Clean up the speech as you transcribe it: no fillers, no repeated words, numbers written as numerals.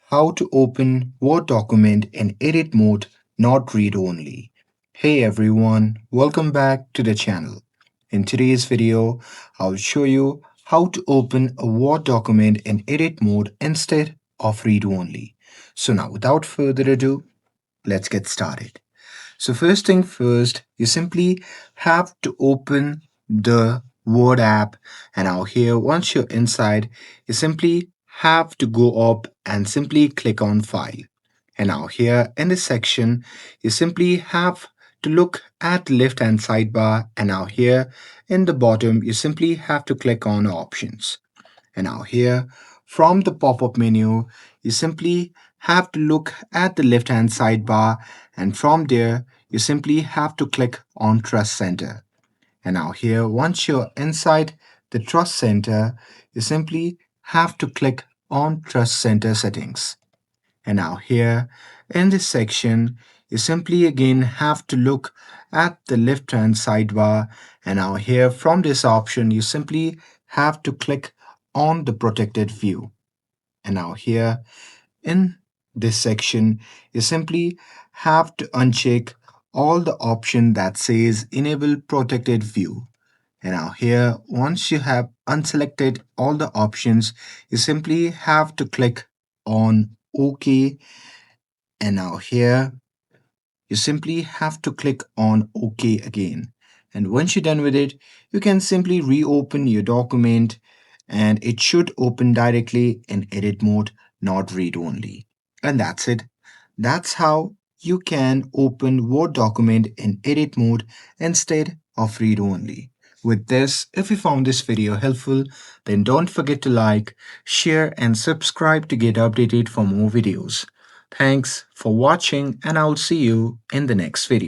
How to open Word document in edit mode, not read only. Hey everyone, welcome back to the channel. In today's video, I'll show you how to open a Word document in edit mode instead of read only. So now without further ado, let's get started. So first thing first, you simply have to open the Word app, and now here once you're inside, you simply have to go up and simply click on File. And now here in this section, you simply have to look at the left hand sidebar, and now here in the bottom, you simply have to click on Options. And now here from the pop-up menu, you simply have to look at the left-hand sidebar, and from there you simply have to click on Trust Center. And now here once you're inside the Trust Center, you simply have to click on Trust Center settings. And now here in this section, you simply again have to look at the left hand sidebar, and now here from this option you simply have to click on the protected view. And now here in this section you simply have to uncheck all the option that says enable protected view. And now here once you have unselected all the options, you simply have to click on OK. And now here, you simply have to click on OK again. And once you're done with it, you can simply reopen your document and it should open directly in edit mode, not read only. And that's it. That's how you can open Word document in edit mode instead of read only. With this, if you found this video helpful, then don't forget to like, share, and subscribe to get updated for more videos. Thanks for watching, and I'll see you in the next video.